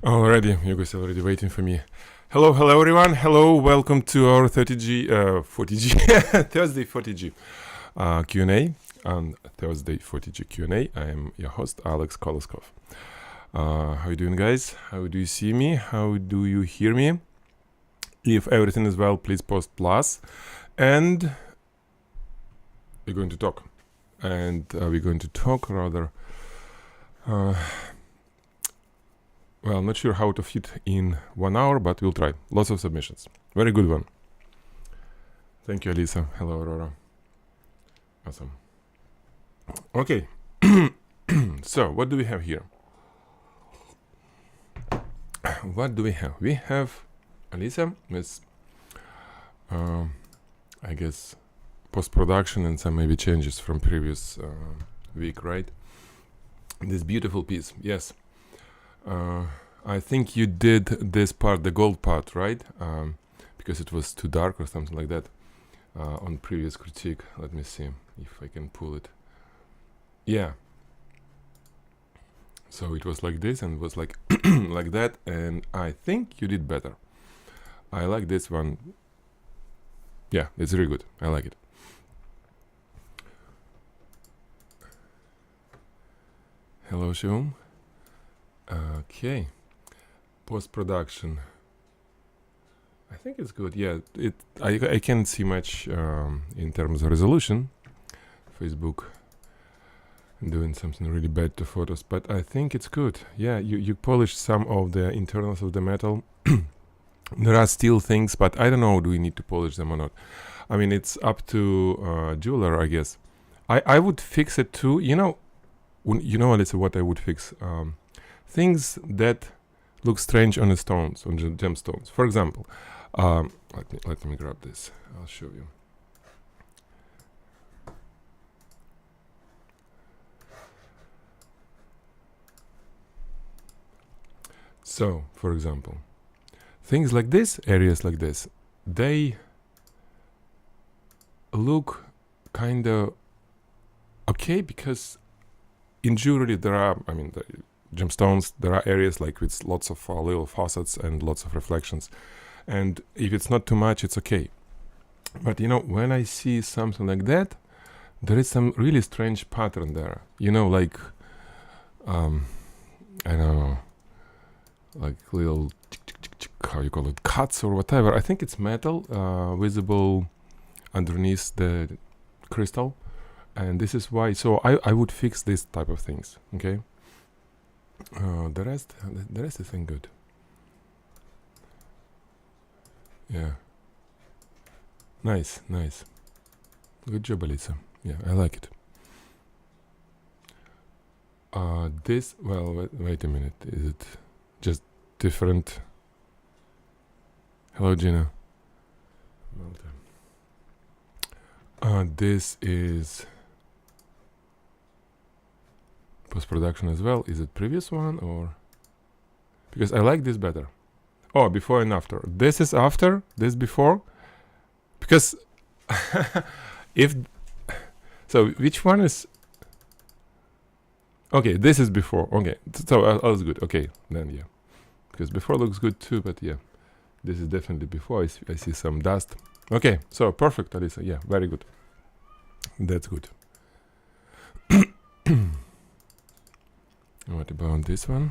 Already, you guys are already waiting for me. Hello everyone. Hello, welcome to our 30G Thursday 40G Q&A. On Thursday 40G Q&A, I am your host, Alex Koloskov. How you doing, guys? How do you see me? How do you hear me? If everything is well, please post plus. And we're going to talk. And we're going to talk rather... well, not sure how to fit in 1 hour, but we'll try. Lots of submissions. Very good one. Thank you, Alisa. Hello, Aurora. Awesome. Okay. So, what do we have here? What do we have? We have Alisa with, I guess, post-production and some maybe changes from previous week, right? This beautiful piece, yes. I think you did this part, the gold part, right? Because it was too dark or something like that on previous critique. Let me see if I can pull it. Yeah. So it was like this and it was like like that, and I think you did better. I like this one. Yeah, it's really good. I like it. Hello, Shum. Okay. Post-production. I think it's good. Yeah, I can't see much in terms of resolution. Facebook doing something really bad to photos, but I think it's good. Yeah, you polished some of the internals of the metal. There are still things, but I don't know, do we need to polish them or not? I mean, it's up to jeweler, I guess. I would fix it too. You know, what I would fix. Things that look strange on the stones, on the gemstones. For example, let me grab this. I'll show you. So, for example, things like this, areas like this, they look kind of okay because in jewelry there are, I mean, gemstones, there are areas like with lots of little facets and lots of reflections, and if it's not too much, it's okay. But you know, when I see something like that, there is some really strange pattern there, you know, like I don't know, like little how you call it, cuts or whatever. I think it's metal visible underneath the crystal, and this is why. So I would fix this type of things. Okay. The rest is good. Yeah. Nice. Good job, Alisa. Yeah, I like it. This, well, wait a minute. Is it just different? Hello, Gina. This is post-production as well. Is it previous one or? Because I like this better. Oh, before and after. This is after, this before. Because if so, which one is? Okay, this is before. Okay, so all is good. Okay, then yeah, because before looks good too. But yeah, this is definitely before. I see some dust. Okay, so perfect, Alisa. Yeah, very good. That's good. What about this one?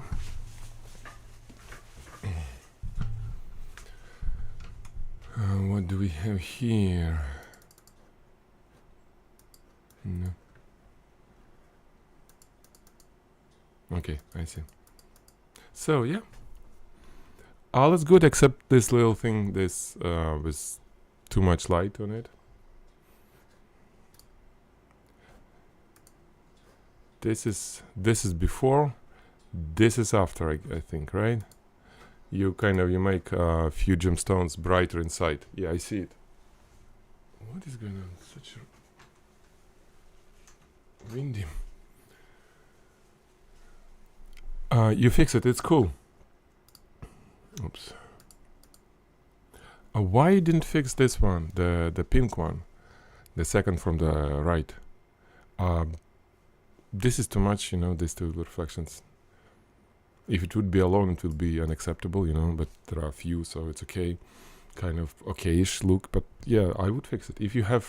What do we have here? No. Okay, I see. So yeah, all is good except this little thing, this with too much light on it. This is before, this is after, I think, right? You make a few gemstones brighter inside. Yeah, I see it. What is going on? Such a windy. You fix it. It's cool. Oops. Why you didn't fix this one, the pink one, the second from the right? This is too much, you know, these two reflections. If it would be alone, it would be unacceptable, you know, but there are a few, so it's okay. Kind of okay-ish look, but yeah, I would fix it. If you have,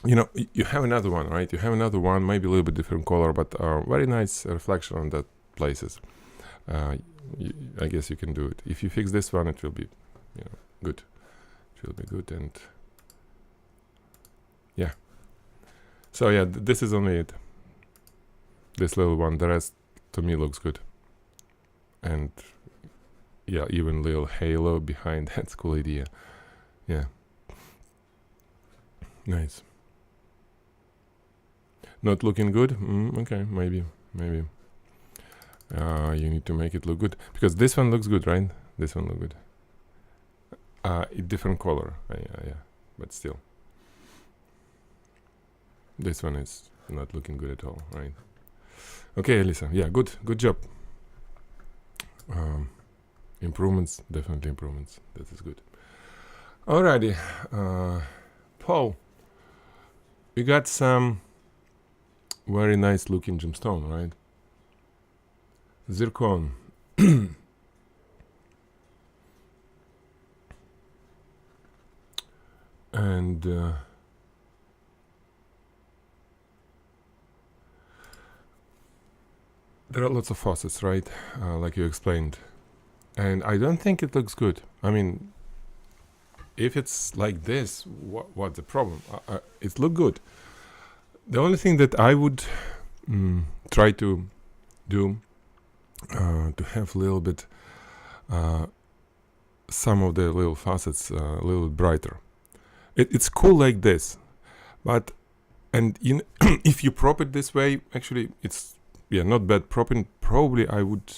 you know, you have another one, right? You have another one, maybe a little bit different color, but very nice reflection on that places. I guess you can do it. If you fix this one, it will be, you know, good. It will be good, and yeah. So yeah, this is only it. This little one. The rest, to me, looks good. And yeah, even little halo behind. That's a cool idea. Yeah. Nice. Not looking good? Okay, maybe. You need to make it look good. Because this one looks good, right? This one looks good. Different color. Yeah. But still. This one is not looking good at all, right? Okay, Elisa. Yeah, good job. Improvements, definitely improvements. That is good. Alrighty. Paul, we got some very nice looking gemstone, right? Zircon. And there are lots of faucets, right? Like you explained. And I don't think it looks good. I mean, if it's like this, what's the problem? It looks good. The only thing that I would try to do to have a little bit some of the little faucets a little bit brighter. It's cool like this, but and if you prop it this way, actually it's not bad propping. Probably I would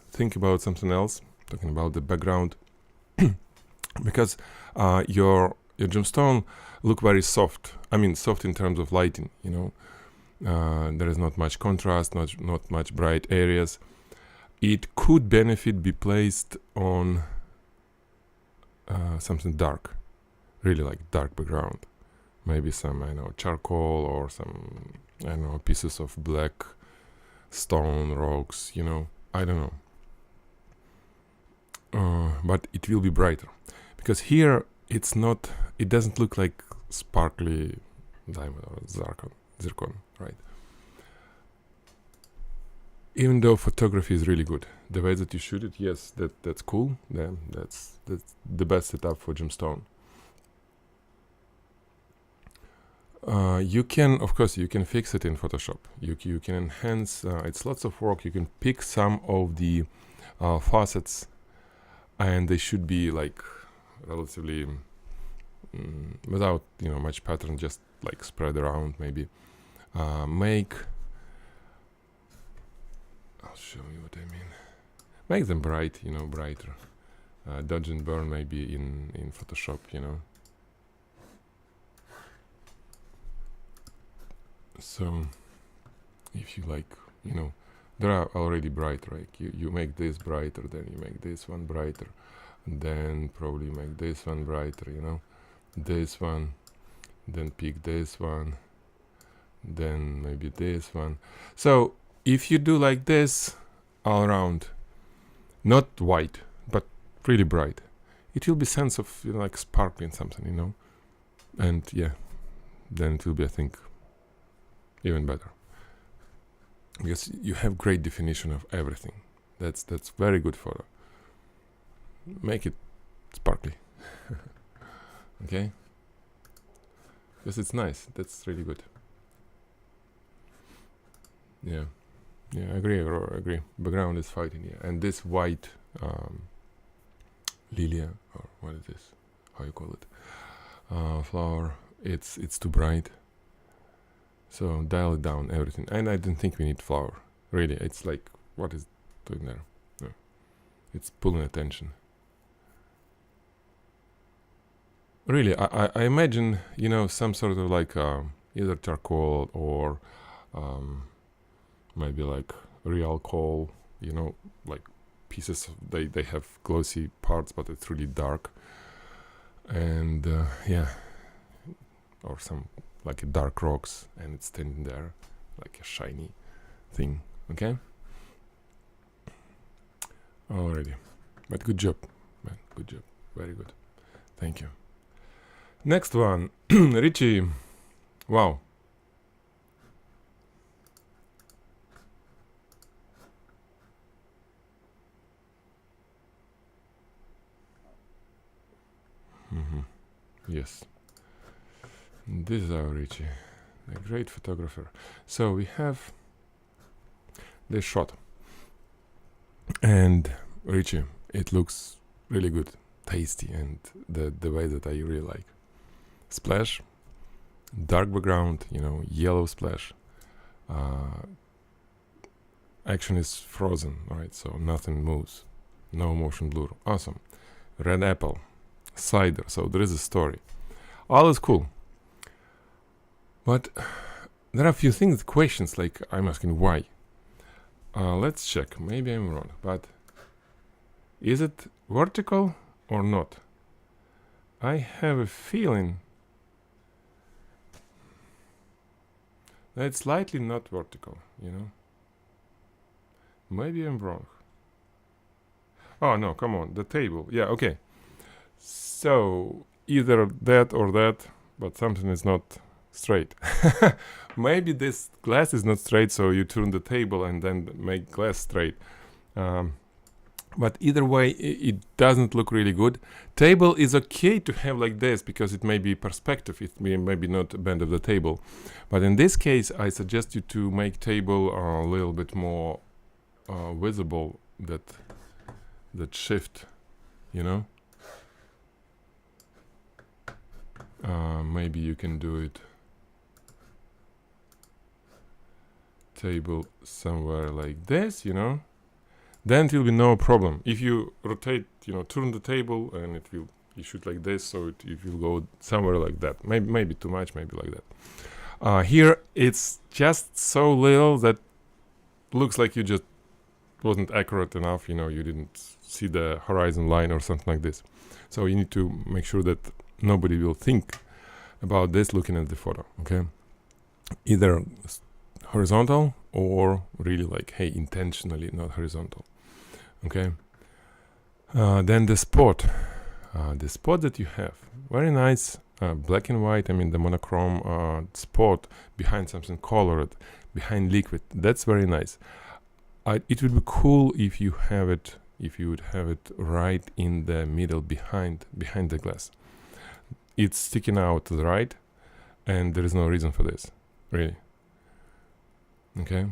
think about something else, talking about the background, because your gemstone look very soft. I mean soft in terms of lighting, you know. There is not much contrast, not much bright areas. It could benefit be placed on something dark, really like dark background. Maybe some, I know, charcoal or some, I don't know, pieces of black stone, rocks, you know. I don't know. But it will be brighter. Because here it doesn't look like sparkly diamond or zircon, right? Even though photography is really good, the way that you shoot it, yes, that's cool. Then that's the best setup for gemstone. You can, of course, you can fix it in Photoshop. You can enhance. It's lots of work. You can pick some of the faucets, and they should be like relatively without much pattern, just like spread around. Maybe I'll show you what I mean. Make them bright, brighter. Dodge and burn maybe in Photoshop, So if you like, there are already bright, right? You make this brighter, then you make this one brighter, and then probably make this one brighter, this one, then pick this one, then maybe this one. So if you do like this all around, not white, but really bright, it will be sense of like sparkling something, and yeah, then it will be, I think, even better, because you have great definition of everything. That's very good photo. Make it sparkly. Okay, because it's nice. That's really good. Yeah, I agree. Background is fighting, yeah. And this white lilia, or what is this? How you call it? Flower. It's too bright. So dial it down, everything. And I don't think we need flower. Really, it's like, what is doing there? No. It's pulling attention. Really, I imagine, some sort of like either charcoal or maybe like real coal, like pieces. They have glossy parts, but it's really dark. And yeah, or some like a dark rocks, and it's standing there like a shiny thing. Okay, already. But good job, man. Good job. Very good. Thank you. Next one, Richie. Wow. Yes. This is our Richie, a great photographer. So we have this shot, and Richie, it looks really good, tasty, and the way that I really like. Splash, dark background, yellow splash. Action is frozen, right? So nothing moves, no motion blur. Awesome. Red apple, cider. So there is a story. All is cool. But there are a few things, questions, like I'm asking why. Let's check. Maybe I'm wrong, but is it vertical or not? I have a feeling that it's slightly not vertical, Maybe I'm wrong. Oh, no, come on. The table. Yeah, okay. So, either that or that, but something is not straight. Maybe this glass is not straight, so you turn the table and then make glass straight. But either way, it doesn't look really good. Table is okay to have like this because it may be perspective. It may be not a bend of the table. But in this case, I suggest you to make table a little bit more visible, that shift, maybe you can do it table somewhere like this, then it will be no problem. If you rotate, turn the table, and you shoot like this, so it will go somewhere like that. Maybe too much, maybe like that. Here it's just so little that looks like you just wasn't accurate enough. You didn't see the horizon line or something like this. So you need to make sure that nobody will think about this looking at the photo. Okay, either horizontal or really like, hey, intentionally not horizontal. Okay. Then the spot that you have, very nice, black and white. I mean, the monochrome spot behind something colored, behind liquid. That's very nice. It would be cool if you would have it right in the middle, behind the glass. It's sticking out to the right, and there is no reason for this, really. Okay,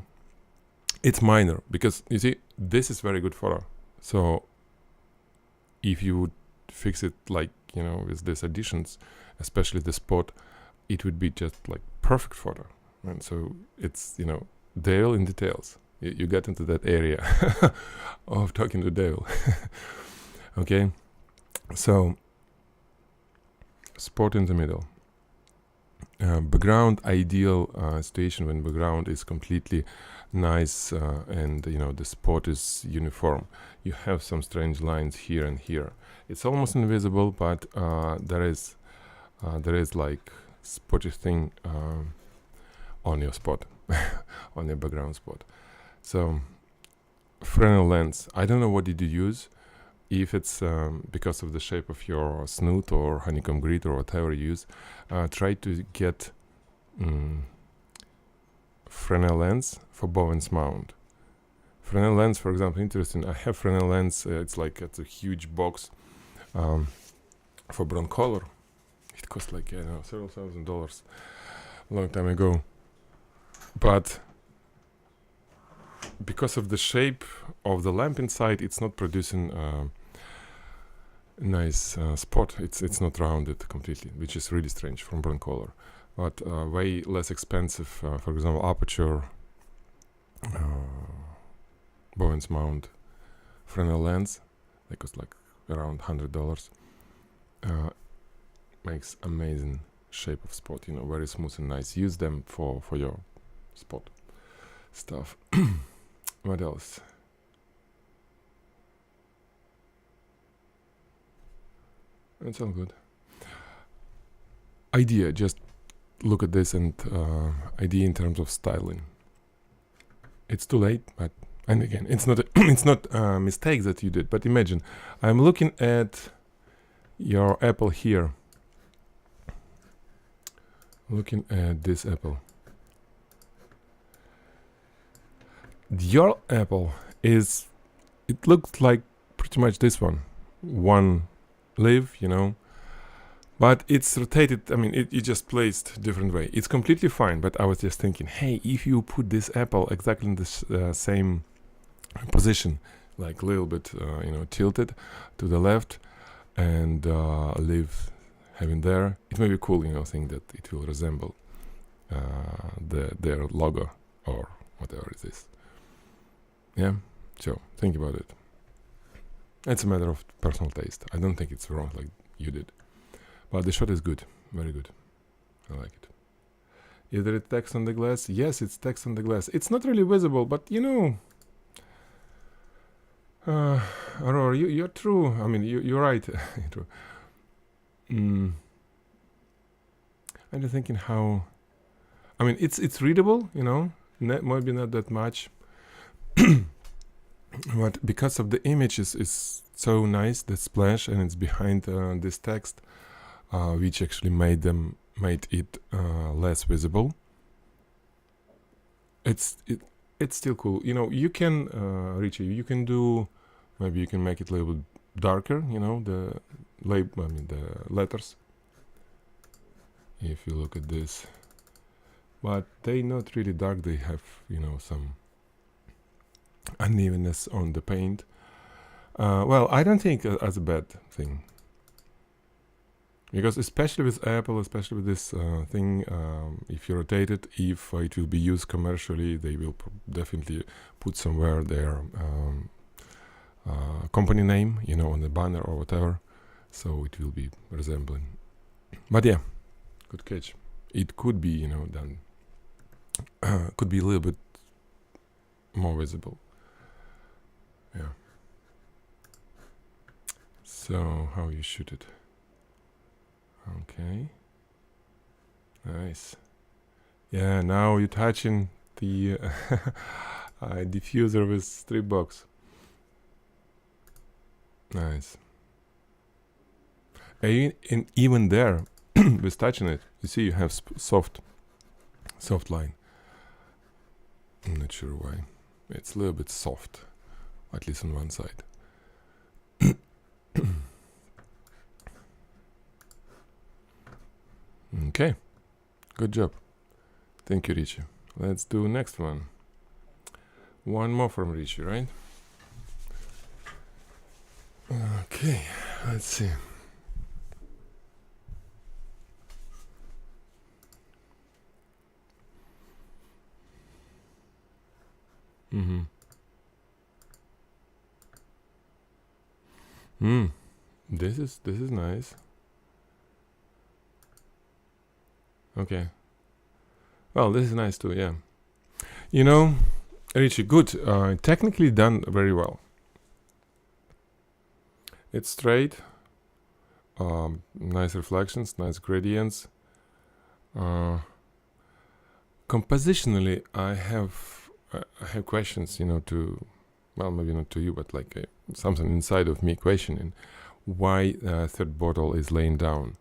it's minor because you see, this is very good photo. So if you would fix it like, with these additions, especially the spot, it would be just like perfect photo. And so it's, Dale in details. You get into that area of talking to Dale. Okay, so spot in the middle. Background, ideal situation when background is completely nice, and the spot is uniform. You have some strange lines here and here. It's almost invisible, but there is like spotty thing on your spot, on your background spot. So Fresnel lens. I don't know what did you use. If it's because of the shape of your snoot or honeycomb grid or whatever you use, try to get Fresnel lens for Bowen's mount. Fresnel lens, for example, interesting. I have Fresnel lens. It's a huge box for broncolor. It cost like, several $1,000 a long time ago. But because of the shape of the lamp inside, it's not producing nice spot. It's not rounded completely, which is really strange from broncolor. But way less expensive, for example, aperture, Bowen's mount, Fresnel lens. They cost like around $100. Makes amazing shape of spot. Very smooth and nice. Use them for your spot stuff. What else? It's all good. Idea, just look at this and idea in terms of styling. It's too late, but And again, it's not it's not a mistake that you did, but imagine I'm looking at your apple here, looking at this apple. Your apple is, it looks like pretty much this one leaf, you know, but it's rotated. I mean, it just placed different way. It's completely fine, but I was just thinking, hey, if you put this apple exactly in the same position, like a little bit, you know, tilted to the left, and leave having there, it may be cool, you know, think that it will resemble their logo or whatever it is. Yeah, so think about it. It's a matter of personal taste. I don't think it's wrong like you did, but the shot is good, very good. I like it. Is there text on the glass? Yes, it's text on the glass. It's not really visible, but you know, Aurora, you're true. I mean, you're right. True. I'm just thinking how. I mean, it's readable, you know, maybe not that much, but because of the image is so nice, the splash, and it's behind this text, which actually made it less visible. It's still cool. You know, you can, Richie, you can do, maybe you can make it a little bit darker, you know, the letters. If you look at this, but they not really dark. They have, you know, some unevenness on the paint. Well, I don't think as a bad thing, because especially with Apple, especially with this thing, if you rotate it, if it will be used commercially, they will definitely put somewhere their company name, you know, on the banner or whatever, so it will be resembling. But yeah, good catch. It could be, you know, done. Could be a little bit more visible. Yeah. So how you shoot it? Okay. Nice. Yeah. Now you're touching the diffuser with strip box. Nice. And even there, with touching it, you see you have soft line. I'm not sure why. It's a little bit soft, at least on one side. Okay, good job. Thank you, Richie. Let's do next one. One more from Richie, right? Okay, let's see. This is nice. Okay. Well, this is nice too, yeah. You know, Richie, good. Technically done very well. It's straight. Nice reflections, nice gradients. Compositionally, I have questions, you know, well, maybe not to you, but like something inside of me questioning why third bottle is laying down.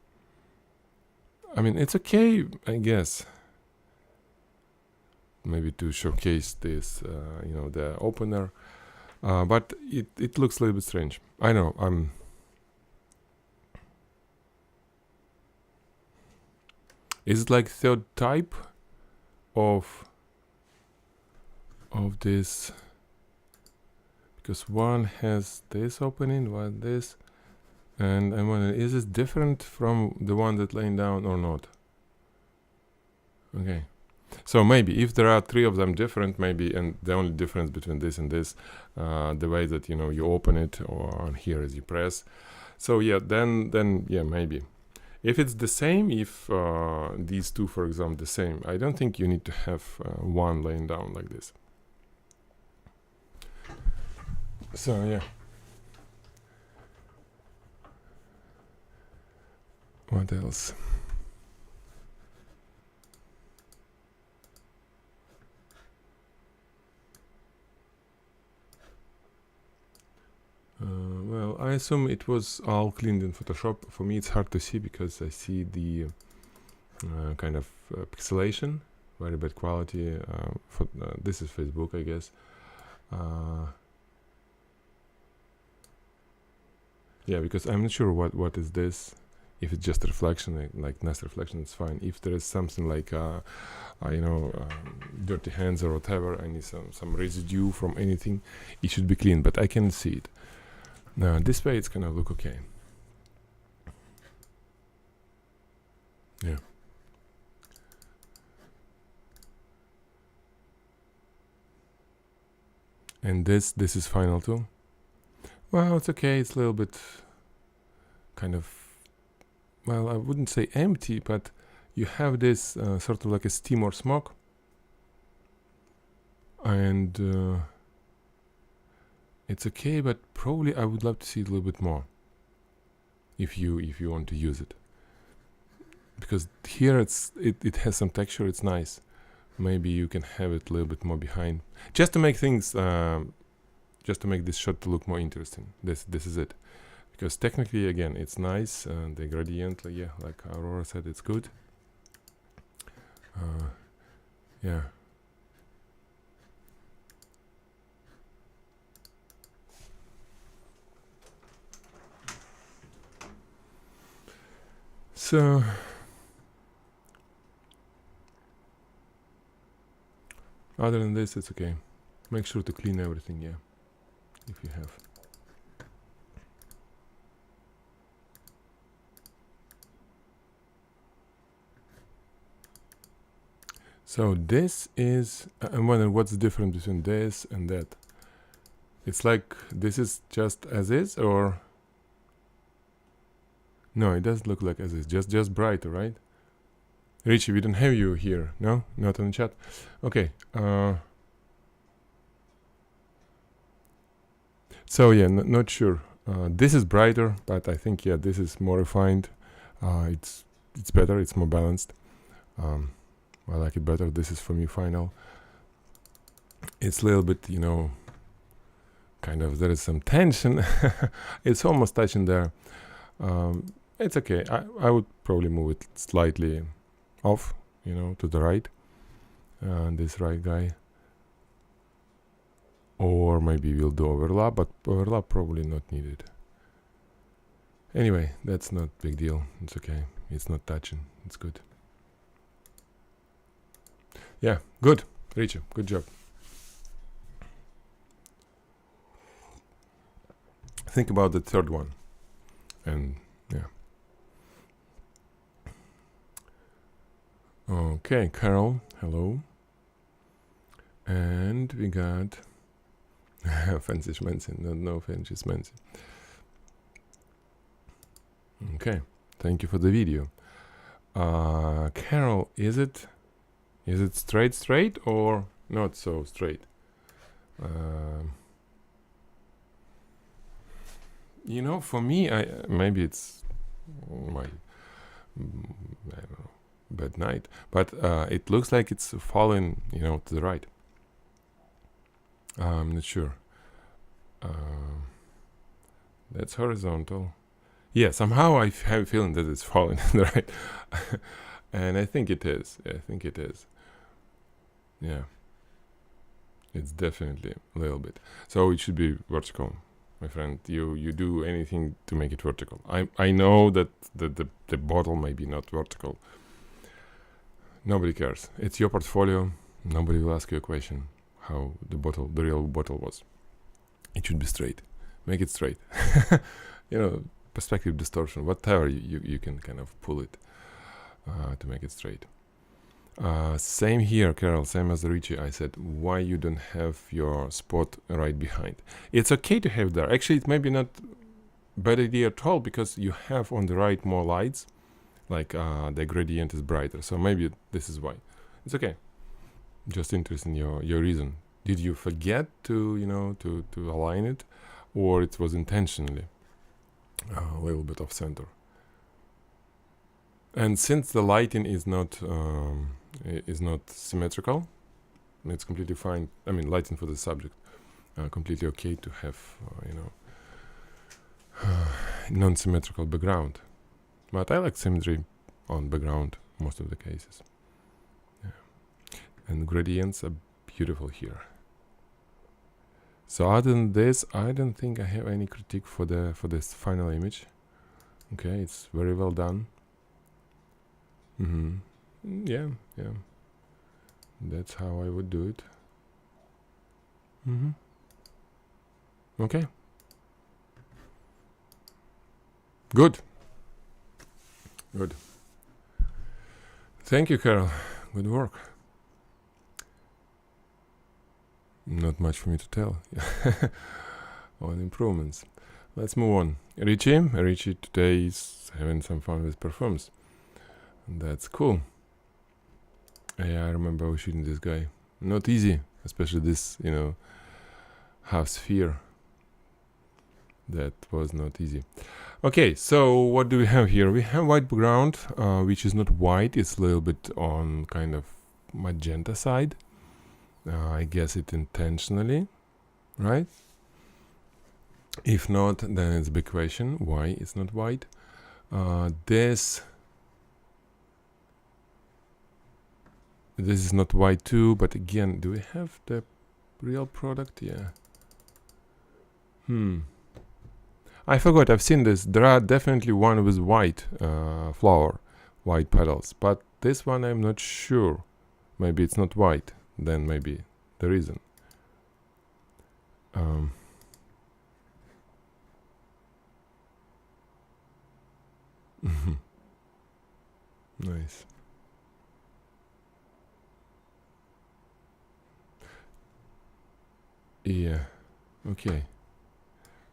I mean, it's okay, I guess, maybe to showcase this, you know, the opener, but it looks a little bit strange. I know, is it like third type of this? Because one has this opening, one this, and I'm wondering, is this different from the one that laying down or not? Okay, so maybe if there are three of them different, maybe, and the only difference between this and this, the way that, you know, you open it, or on here as you press. So yeah, then yeah, maybe. If it's the same, if these two, for example, the same, I don't think you need to have one laying down like this. So yeah. What else? I assume it was all cleaned in Photoshop. For me, it's hard to see because I see the kind of pixelation, very bad quality. This is Facebook, I guess. Yeah, because I'm not sure what is this. If it's just a reflection, like nice reflection, it's fine. If there is something like dirty hands or whatever, I need some residue from anything, it should be clean, but I can see it. Now this way it's gonna look okay. Yeah. And this is final too. Well, it's okay. It's a little bit kind of, well, I wouldn't say empty, but you have this sort of like a steam or smoke, and it's okay, but probably I would love to see it a little bit more if you want to use it, because here it has some texture. It's nice. Maybe you can have it a little bit more behind, just to make things just to make this shot to look more interesting. This is it, because technically, again, it's nice. The gradient, yeah, like Aurora said, it's good. Yeah. So other than this, it's okay. Make sure to clean everything, yeah, if you have. So this is, I'm wondering what's the difference between this and that. It's like this is just as is, or no? It doesn't look like as is. Just brighter, right? Richie, we don't have you here. No, not on the chat. Okay. So yeah, not sure. This is brighter, but I think yeah, this is more refined. It's better. It's more balanced. I like it better. This is for me final. It's a little bit, you know, kind of, there is some tension. It's almost touching there. It's okay. I would probably move it slightly off, you know, to the right. This right guy. Or maybe we'll do overlap, but overlap probably not needed. Anyway, that's not big deal. It's okay. It's not touching. It's good. Yeah, good. Richie, good job. Think about the third one. And yeah. Okay, Carol, hello. And we got fancy schmancy, no fancy schmancy. Okay, thank you for the video. Carol, is it straight or not so straight? You know, for me, maybe it's my I don't know, bad night, but it looks like it's falling, you know, to the right. I'm not sure. That's horizontal. Yeah, somehow I have a feeling that it's falling to the right. And I think it is. I think it is. Yeah. It's definitely a little bit. So it should be vertical, my friend. You do anything to make it vertical. I know that the bottle may be not vertical. Nobody cares. It's your portfolio. Nobody will ask you a question how the real bottle was. It should be straight. Make it straight. You know, perspective distortion, whatever you can kind of pull it to make it straight. Same here, Carol, same as Richie. I said, why you don't have your spot right behind? It's okay to have there. Actually, it may be not bad idea at all, because you have on the right more lights, like the gradient is brighter. So maybe this is why. It's okay. Just interested in your reason. Did you forget to, you know, to align it, or it was intentionally a little bit off center? And since the lighting is not symmetrical, it's completely fine. I mean, lighting for the subject, completely okay to have, you know, non-symmetrical background. But I like symmetry on background most of the cases. Yeah. And gradients are beautiful here. So other than this, I don't think I have any critique for this final image. Okay, it's very well done. Yeah. That's how I would do it. Okay. Good. Thank you, Carol. Good work. Not much for me to tell on improvements. Let's move on. Richie today is having some fun with perfumes. That's cool. Yeah, I remember I was shooting this guy. Not easy, especially this, half sphere. That was not easy. Okay, so what do we have here? We have white background, which is not white. It's a little bit on kind of magenta side. I guess it intentionally, right? If not, then it's a big question. Why it's not white? This is not white too, but again, do we have the real product? Yeah. I forgot, I've seen this. There are definitely one with white flower, white petals, but this one I'm not sure. Maybe it's not white, then maybe the reason. Nice. Yeah, okay.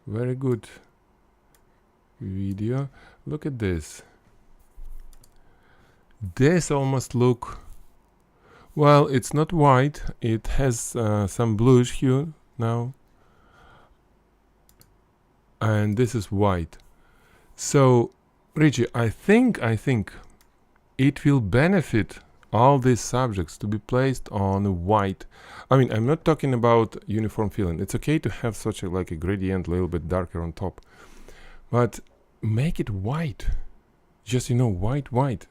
Very good video. Look at this. This almost look, well, it's not white. It has some bluish hue now. And this is white. So, Richie, I think it will benefit all these subjects to be placed on white. I mean, I'm not talking about uniform feeling. It's okay to have such a like a gradient a little bit darker on top, but make it white. Just white,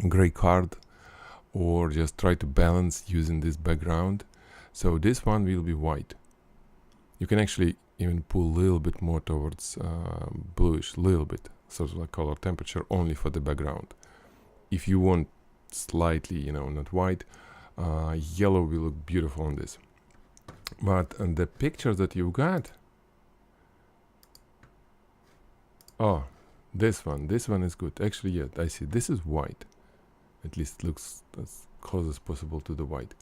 gray card, or just try to balance using this background. So this one will be white. You can actually even pull a little bit more towards bluish, little bit, sort of like color temperature only for the background. If you want slightly, not white, yellow will look beautiful on this. But the picture that you got, oh, this one is good. Actually, yeah, I see. This is white. At least it looks as close as possible to the white.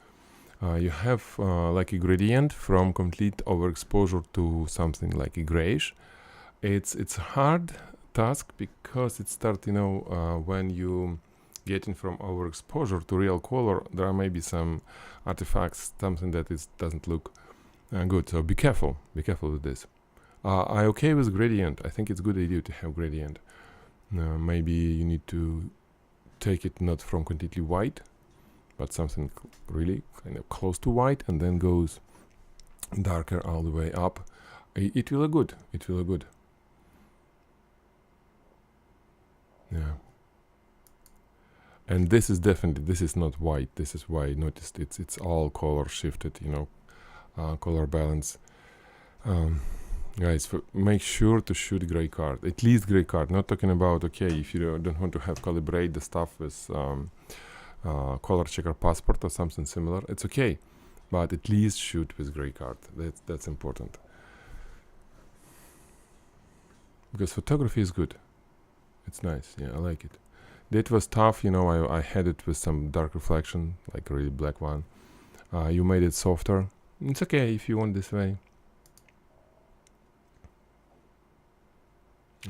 You have like a gradient from complete overexposure to something like a grayish. It's a hard task because it starts, when you getting from overexposure to real color, there may be some artifacts, something that doesn't look good. So be careful with this. I okay with gradient. I think it's a good idea to have gradient. Maybe you need to take it not from completely white, but something really kind of close to white, and then goes darker all the way up. It will look good. Yeah. And this is not white. This is why I noticed it's all color shifted, color balance. Guys, make sure to shoot gray card, at least gray card. Not talking about, okay, if you don't want to have calibrate the stuff with color checker passport or something similar, it's okay, but at least shoot with gray card. That's important, because photography is good. It's nice. Yeah, I like it. That was tough, I had it with some dark reflection, like a really black one. You made it softer. It's okay if you want this way.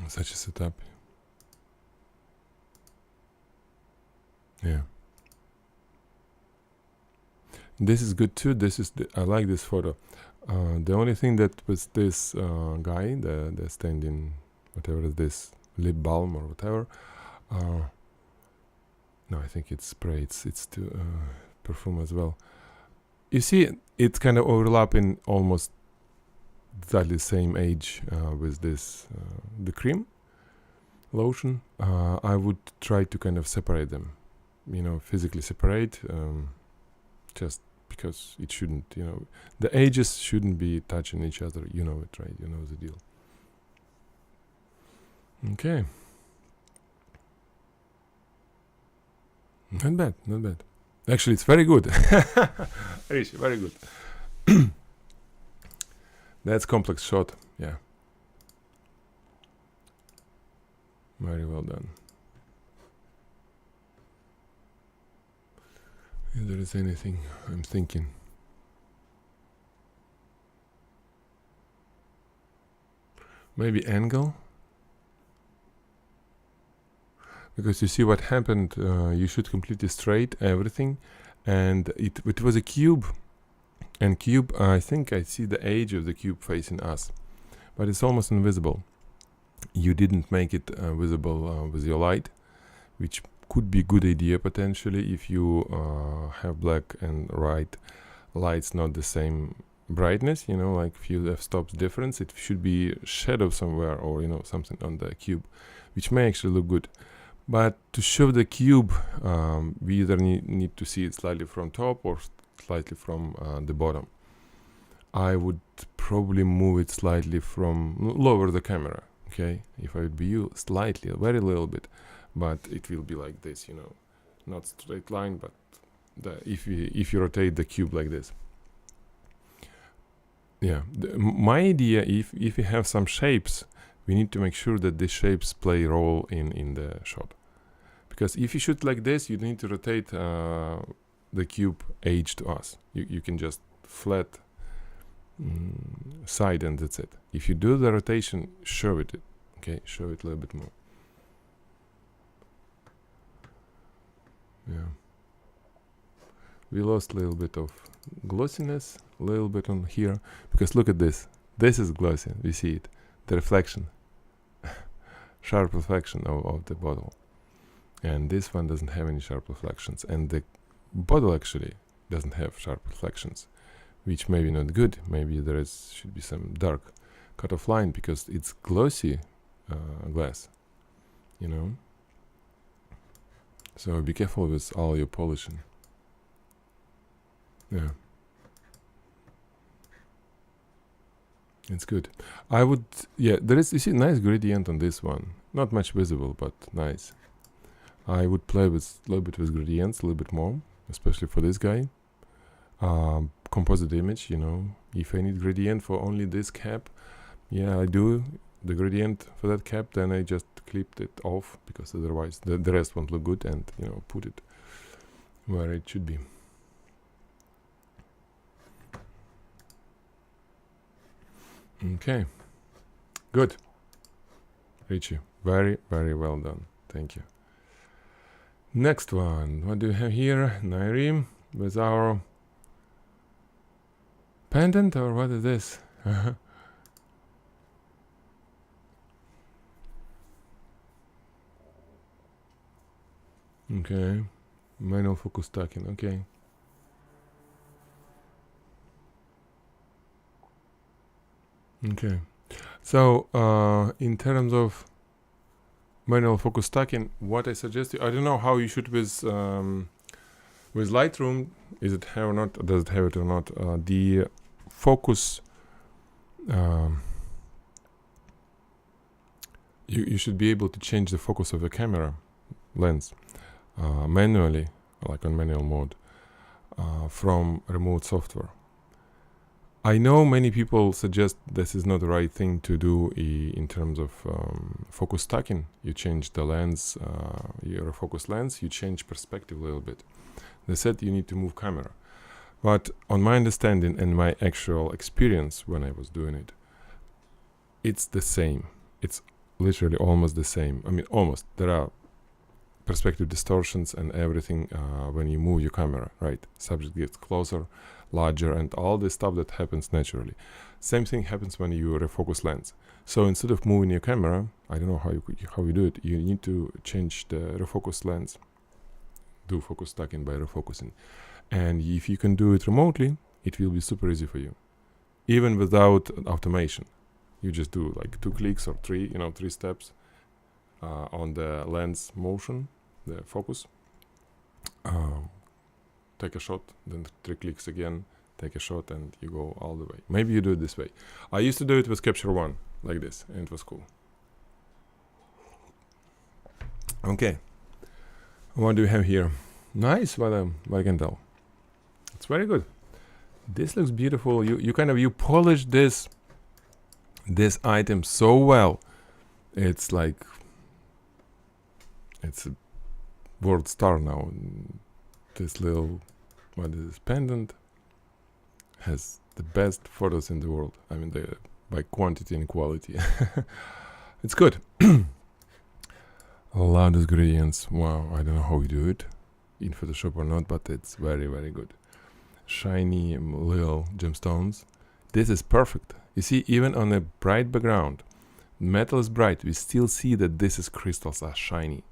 Such a setup. Yeah. This is good too. I like this photo. The only thing that with this guy, the standing, whatever is this, lip balm or whatever, no, I think it's spray. It's to perfume as well. You see, it's kind of overlapping almost exactly the same age with this the cream lotion, I would try to kind of separate them, physically separate, just because it shouldn't, the ages shouldn't be touching each other. You know it, right? You know the deal. Okay. Not bad, not bad. Actually, it's very good. Rich, very good. That's complex shot, yeah. Very well done. If there is anything I'm thinking. Maybe angle? Because you see what happened, you shoot completely straight everything, and it was a cube, and cube, I think I see the edge of the cube facing us, but it's almost invisible. You didn't make it visible with your light, which could be a good idea potentially if you have black and white lights not the same brightness, like few f-stops difference. It should be shadow somewhere, or something on the cube, which may actually look good. But to show the cube, we either need to see it slightly from top or slightly from the bottom. I would probably move it slightly from, lower the camera, okay? If I would be you, slightly, very little bit, but it will be like this, not straight line, but if you rotate the cube like this. Yeah, my idea, if you have some shapes, we need to make sure that the shapes play a role in the shot. Because if you shoot like this, you need to rotate the cube edge to us. You can just flat side and that's it. If you do the rotation, show it, okay? Show it a little bit more. Yeah. We lost a little bit of glossiness, a little bit on here, because look at this. This is glossy, we see it. The reflection, sharp reflection of the bottle. And this one doesn't have any sharp reflections, and the bottle actually doesn't have sharp reflections, which may be not good. Maybe there should be some dark cut-off line because it's glossy glass, So be careful with all your polishing. Yeah, it's good. I would, there is, you see, nice gradient on this one. Not much visible, but nice. I would play with a little bit with gradients, a little bit more, especially for this guy. Composite image, if I need gradient for only this cap, I do the gradient for that cap, then I just clipped it off, because otherwise the rest won't look good, and put it where it should be. Okay, good. Richie, very, very well done. Thank you. Next one, what do we have here? Nairim with our pendant, or what is this? Okay, manual focus stacking, okay. Okay, so in terms of manual focus stacking, what I suggest you, I don't know how you shoot with Lightroom. Is it have or not? Does it have it or not? The focus, you should be able to change the focus of the camera lens manually, like on manual mode, from remote software. I know many people suggest this is not the right thing to do in terms of focus stacking. You change the lens, your focus lens, you change perspective a little bit. They said you need to move camera. But on my understanding and my actual experience when I was doing it, it's the same. It's literally almost the same. I mean, almost. There are perspective distortions and everything when you move your camera, right? Subject gets closer, larger, and all the stuff that happens naturally. Same thing happens when you refocus lens. So instead of moving your camera, I don't know how you do it, you need to change the refocus lens, do focus stacking by refocusing. And if you can do it remotely, it will be super easy for you. even without automation. You just do like 2 clicks or 3, 3 steps on the lens motion, the focus. Take a shot, then 3 clicks again, take a shot, and you go all the way. Maybe you do it this way. I used to do it with Capture One, like this, and it was cool. Okay, what do we have here? Nice, what I can tell. It's very good. This looks beautiful. You polish this item so well. It's like it's a world star now. This little, what is this, pendant has the best photos in the world. I mean, by quantity and quality. It's good. A lot of gradients. Wow, I don't know how you do it in Photoshop or not, but it's very, very good. Shiny little gemstones. This is perfect. You see, even on a bright background, metal is bright. We still see that these crystals are shiny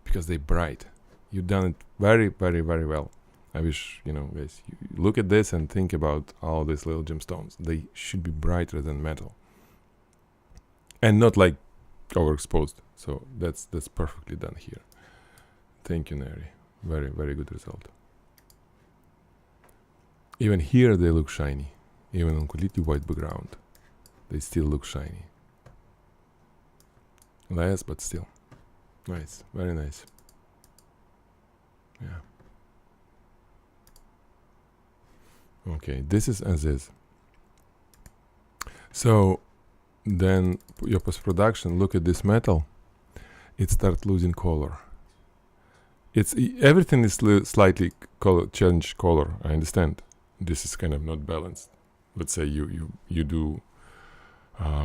because they're bright. You've done it very, very, very well. I wish, guys, you look at this and think about all these little gemstones. They should be brighter than metal. And not like overexposed. So that's perfectly done here. Thank you, Neri. Very, very good result. Even here they look shiny. Even on completely white background, they still look shiny. Less, but still. Nice, very nice. Yeah. Okay, this is as is. So then your post-production, look at this metal, it starts losing color. Everything is slightly change color, I understand. This is kind of not balanced. Let's say you do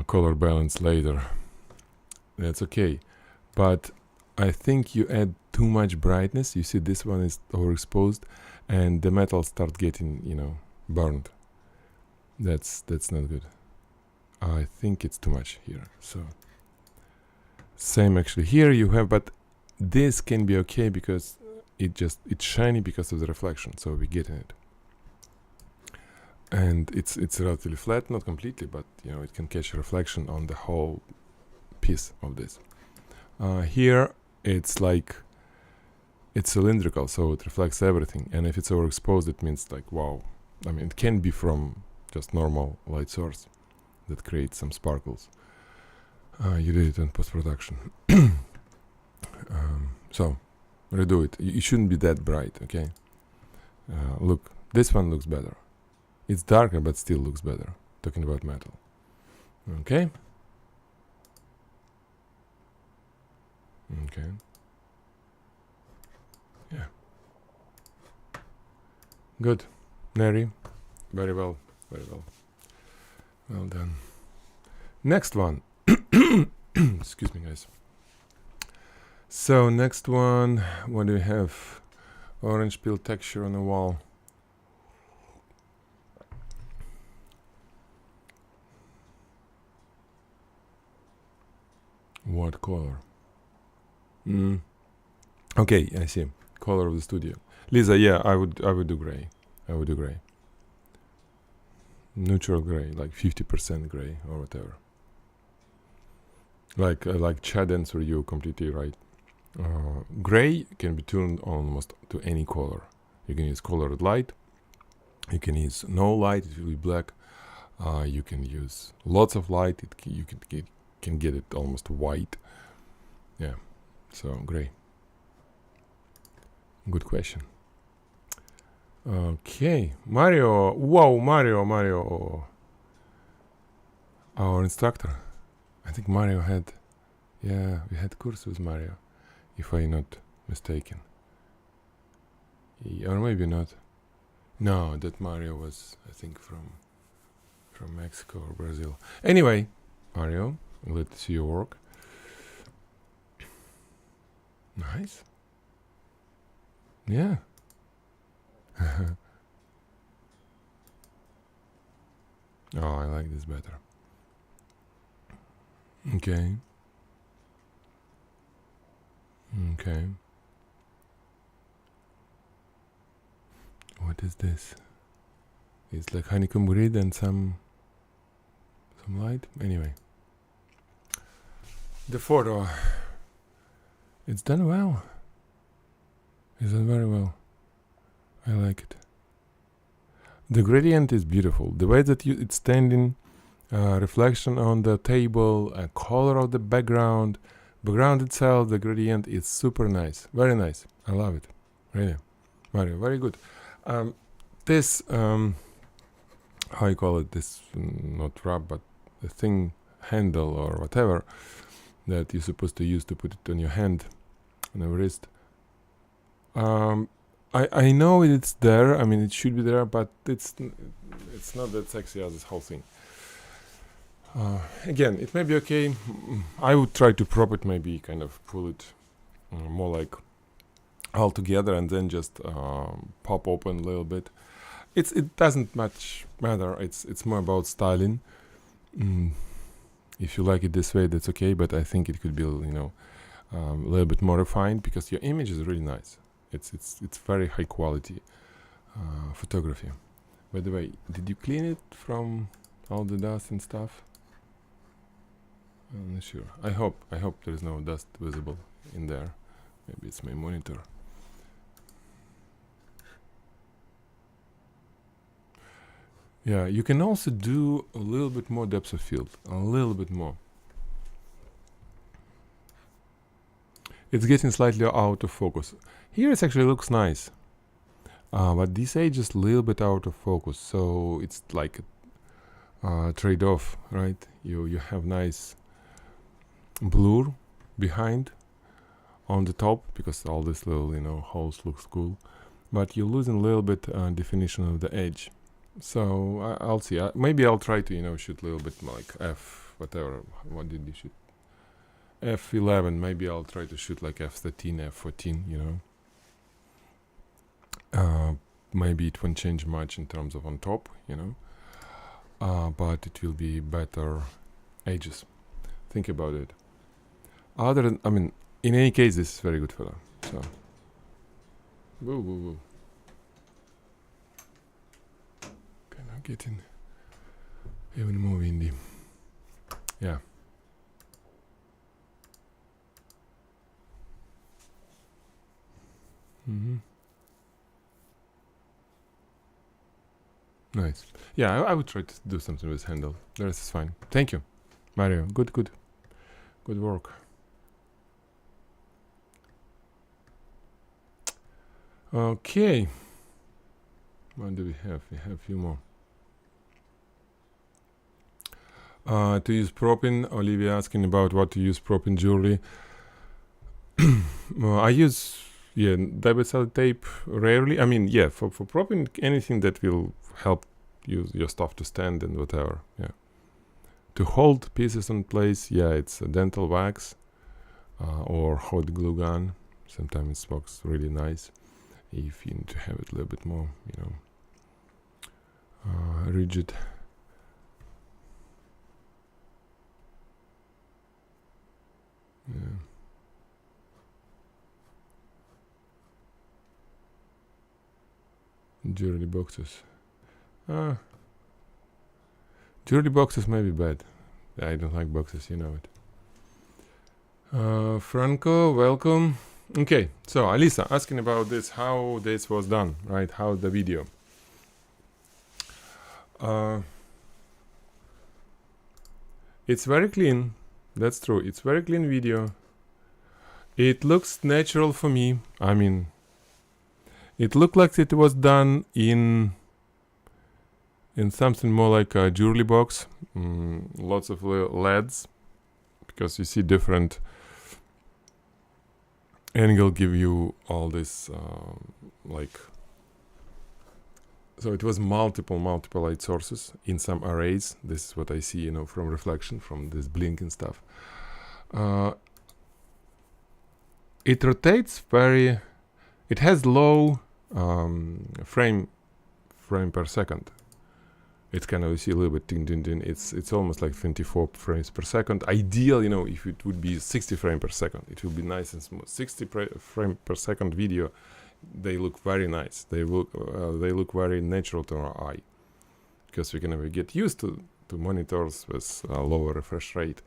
color balance later. That's okay. But I think you add too much brightness. You see this one is overexposed and the metal start getting, burned. That's not good. I think it's too much here. So same actually here you have, but this can be okay because it's shiny because of the reflection, so we get in it. And it's relatively flat, not completely, but it can catch reflection on the whole piece of this. Here it's like it's cylindrical, so it reflects everything, and if it's overexposed it means like wow. I mean, it can be from just normal light source that creates some sparkles. You did it in post-production. So redo it. It shouldn't be that bright, okay? Look, this one looks better. It's darker, but still looks better. Talking about metal. Okay? Okay. Yeah. Good. Neri. Very well. Very well. Well done. Next one. Excuse me, guys. So, next one. What do we have? Orange peel texture on the wall. What color? Okay, I see. Color of the studio. Lisa, yeah, I would do gray. I would do gray. Neutral gray, like 50% gray or whatever. Like Chad answer, you completely right. Gray can be tuned almost to any color. You can use colored light. You can use no light, it will be black. You can use lots of light. You can get it almost white. Yeah, so gray. Good question. Okay, Mario. Wow, Mario. Our instructor. I think Mario had, yeah, we had course with Mario, if I'm not mistaken. Or maybe not. No, that Mario was, I think, from Mexico or Brazil. Anyway, Mario, let's see your work. Nice. Yeah. Oh, I like this better. Okay. Okay. What is this? It's like honeycomb grid and some some light. Anyway, the photo, it's done well. It's done very well. I like it. The gradient is beautiful. The way that it's standing, reflection on the table, color of the background itself, the gradient is super nice. Very nice. I love it. Really. Very, very good. This, how you call it, this, not wrap, but the thing, handle or whatever, that you're supposed to use to put it on your hand, on your wrist. I know it's there. I mean, it should be there, but it's not that sexy as this whole thing. Again, it may be okay. I would try to prop it, maybe kind of pull it more like all together and then just pop open a little bit. It doesn't much matter. It's more about styling. If you like it this way, that's okay. But I think it could be, a little bit more refined, because your image is really nice. It's very high quality photography. By the way, did you clean it from all the dust and stuff? I'm not sure. I hope there is no dust visible in there. Maybe it's my monitor. Yeah, you can also do a little bit more depth of field, a little bit more. It's getting slightly out of focus. Here it actually looks nice, but this edge is a little bit out of focus, so it's like a trade-off, right? You have nice blur behind on the top, because all this little holes looks cool, but you're losing a little bit definition of the edge. So I'll see. Maybe I'll try to shoot a little bit more like f whatever. What did you shoot? F11. Maybe I'll try to shoot like f13, f14. Maybe it won't change much in terms of on top, but it will be better edges. Think about it. Other than, in any case, this is very good photo. So, whoa, whoa, whoa. Kind of getting even more windy. Yeah. Nice. Yeah, I would try to do something with handle. The rest is fine. Thank you, Mario. Good work. Okay. What do we have? We have a few more. To use propping, Olivia asking about what to use propping jewelry. I use double sided tape rarely. For propping, anything that will help your stuff to stand and whatever. Yeah. To hold pieces in place, it's a dental wax or hot glue gun. Sometimes it works really nice if you need to have it a little bit more, rigid. Yeah. Jewelry boxes. Jewelry boxes may be bad. I don't like boxes, you know it. Franco, welcome. Okay, so Alisa asking about this, how this was done, right? How the video. It's very clean. That's true. It's very clean video. It looks natural for me. It looked like it was done in something more like a jewelry box. Lots of LEDs, because you see different angle give you all this so it was multiple light sources in some arrays. This is what I see, from reflection, from this blinking stuff. It rotates it has low frame per second. It's kind of, you see a little bit ding ding ding. It's almost like 24 frames per second. Ideal, if it would be 60 frames per second, it would be nice and smooth. 60 frame per second video, they look very nice. They look very natural to our eye, because we can never get used to to monitors with lower refresh rate.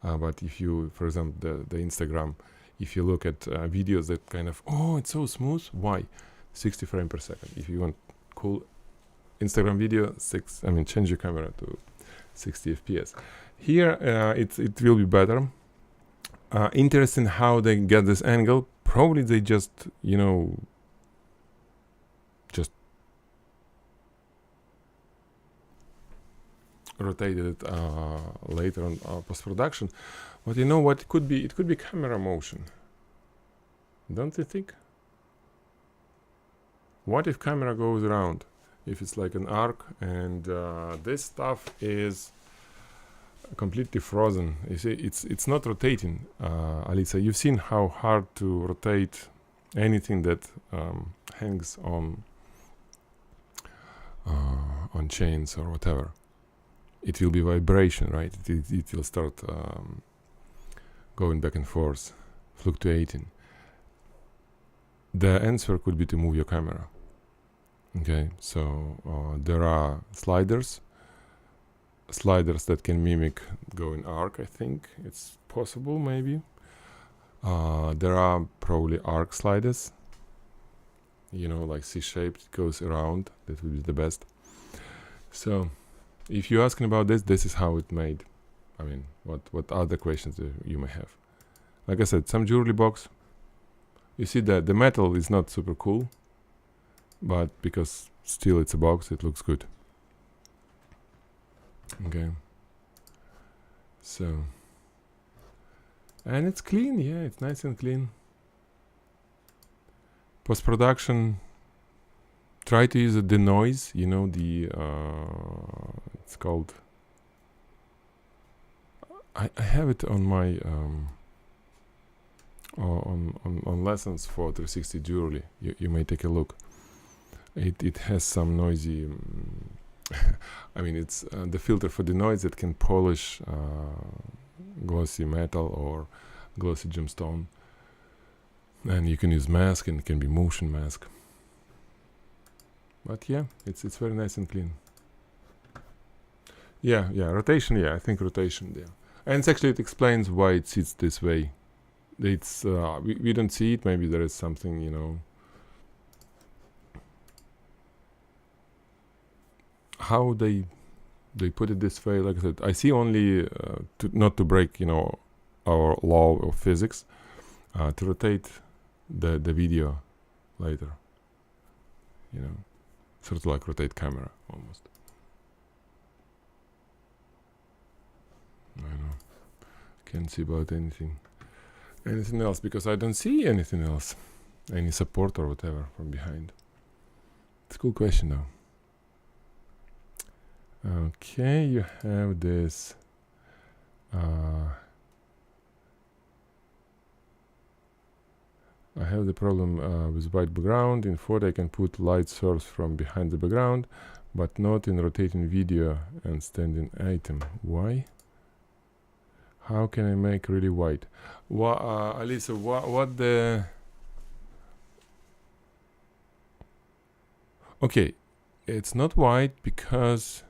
But if you, for example, the Instagram, if you look at videos that kind of, oh, it's so smooth, why? 60 frames per second. If you want cool Instagram video, change your camera to 60 FPS. Here, it will be better. Interesting how they get this angle. Probably they just, just rotated it later on post-production. But you know what? It could be camera motion. Don't you think? What if camera goes around? If it's like an arc and this stuff is completely frozen. You see, it's not rotating. Alisa, you've seen how hard to rotate anything that hangs on chains or whatever. It will be vibration, right? It will start going back and forth, fluctuating. The answer could be to move your camera. Okay, so there are sliders that can mimic going arc. I think it's possible, maybe. There are probably arc sliders, like C-shaped, goes around. That would be the best. So if you're asking about this is how it made. I mean, what other questions you may have? Like I said, some jewelry box. You see that the metal is not super cool, but because still it's a box, it looks good. Okay. So, and it's clean, yeah, it's nice and clean. Post-production, try to use the denoise, it's called, I have it on my on lessons for 360 jewelry. You may take a look. It has some noisy it's the filter for the noise that can polish glossy metal or glossy gemstone, and you can use mask, and it can be motion mask. But yeah, it's very nice and clean. Yeah, rotation. Yeah, I think rotation. Yeah, and it explains why it sits this way. It's we don't see it. Maybe there is something, how they put it this way. Like I said, I see only not to break our law of physics, to rotate the video later, sort of like rotate camera almost. I know, can't see about anything else, because I don't see anything else, any support or whatever from behind. It's a cool question though. Okay, you have this I have the problem with white background. In Photo I can put light source from behind the background, but not in rotating video and standing item. Why? How can I make really white? Alisa, what the... Okay, it's not white because...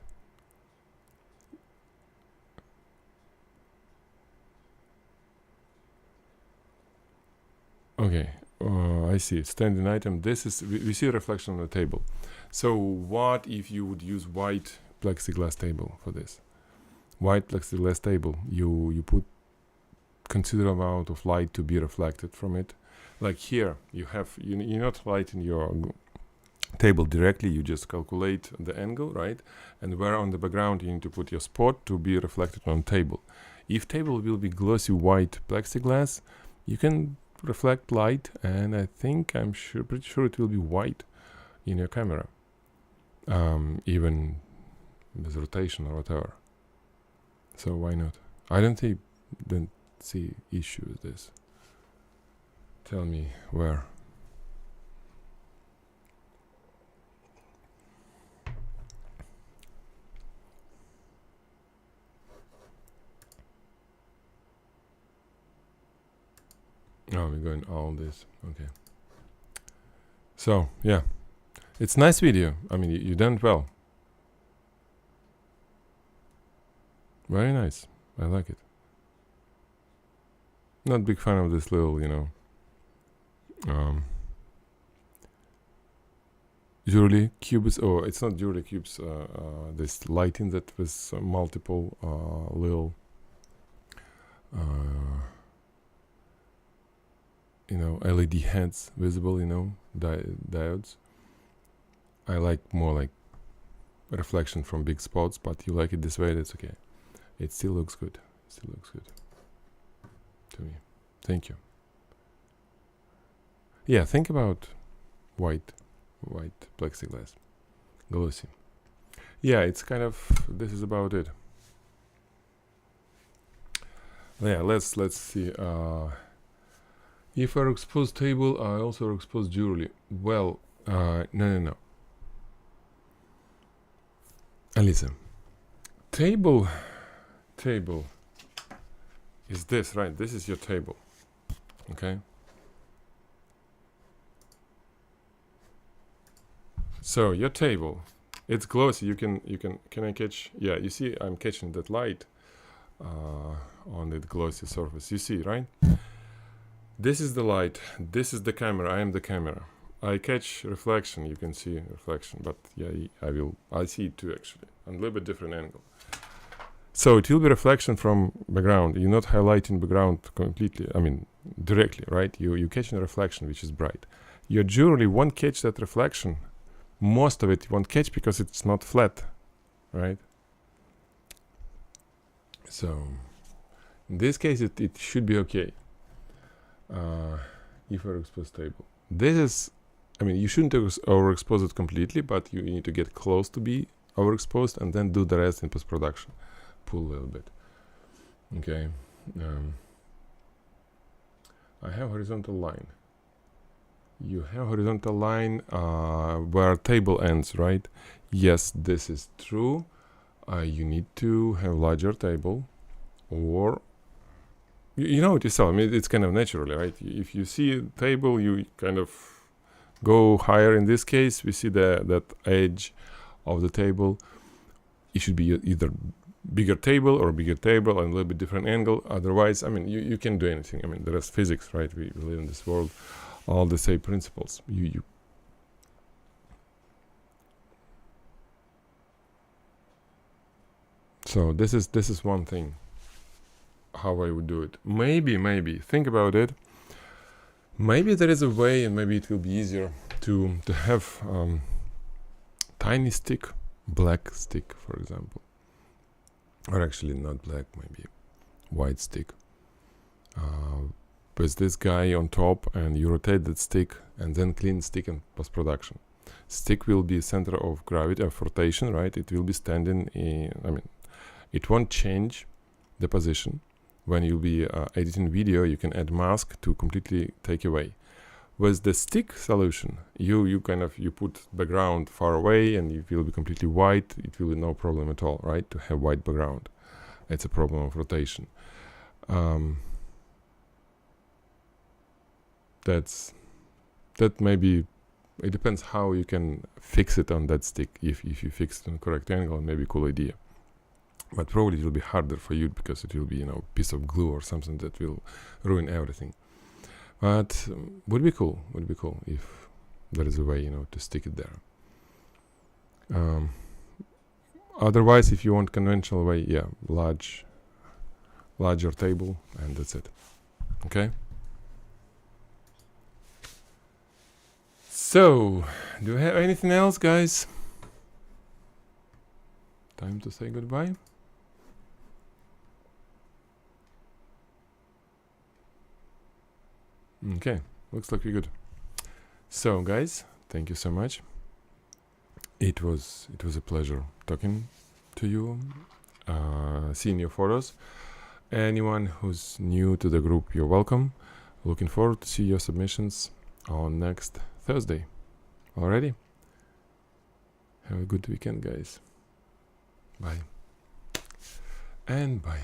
Okay, I see. Standing item. This is we see a reflection on the table. So what if you would use white plexiglass table for this? White plexiglass table. You put considerable amount of light to be reflected from it. Like here, you're not lighting your table directly. You just calculate the angle, right? And where on the background you need to put your spot to be reflected on table. If table will be glossy white plexiglass, you can reflect light, and I'm pretty sure it will be white in your camera, even with rotation or whatever. So why not? I don't see issue with this. Tell me where. Oh, we're going all this. Okay. So, yeah. It's nice video. I mean, you done well. Very nice. I like it. Not big fan of this little, jewelry cubes. Oh, it's not jewelry cubes. This lighting that was multiple little, LED heads visible. Diodes. I like more like reflection from big spots, but you like it this way. That's okay. It still looks good. Still looks good to me. Thank you. Yeah, think about white plexiglass, glossy. Yeah, it's kind of, this is about it. Yeah, let's see. If I expose table, I also expose jewelry. Well, no. Listen, table is this, right? This is your table, okay? So your table, it's glossy. You can I catch? Yeah, you see, I'm catching that light on that glossy surface. You see, right? This is the light. This is the camera. I am the camera. I catch reflection. You can see reflection, but yeah, I see it too actually, on a little bit different angle. So it will be reflection from background. You're not highlighting background completely. I mean, directly, right? You catching a reflection which is bright. Your jewelry won't catch that reflection. Most of it won't catch because it's not flat, right? So in this case, it should be okay. If you're exposed table, this is, I mean, you shouldn't overexpose it completely, but you need to get close to be overexposed and then do the rest in post-production. Pull a little bit. Okay. I have horizontal line. You have horizontal line where table ends, right? Yes, this is true. You need to have larger table, or you know it yourself. I mean, it's kind of naturally, right? If you see a table, you kind of go higher. In this case, we see that edge of the table. It should be either bigger table or bigger table and a little bit different angle. Otherwise, I mean, you can do anything. I mean, there is physics, right? We live in this world. All the same principles. So this is one thing. How I would do it. Maybe think about it. Maybe there is a way, and maybe it will be easier to have tiny stick, black stick, for example, or actually not black, maybe white stick. With this guy on top, and you rotate that stick and then clean stick in post-production. Stick will be center of gravity, of rotation, right? It will be standing in, I mean, it won't change the position. When you'll be editing video, you can add mask to completely take away. With the stick solution, you put background far away and it will be completely white. It will be no problem at all, right? To have white background. It's a problem of rotation. That maybe, it depends how you can fix it on that stick. If you fix it on correct angle, maybe a cool idea. But probably it will be harder for you because it will be, a piece of glue or something that will ruin everything. But would be cool if there is a way, to stick it there. Otherwise, if you want conventional way, yeah, larger table, and that's it. Okay. So, do you have anything else, guys? Time to say goodbye. Okay, looks like we're good. So, guys, thank you so much. It was a pleasure talking to you, seeing your photos. Anyone who's new to the group, you're welcome. Looking forward to see your submissions on next Thursday. Alrighty. Have a good weekend, guys. Bye. And bye.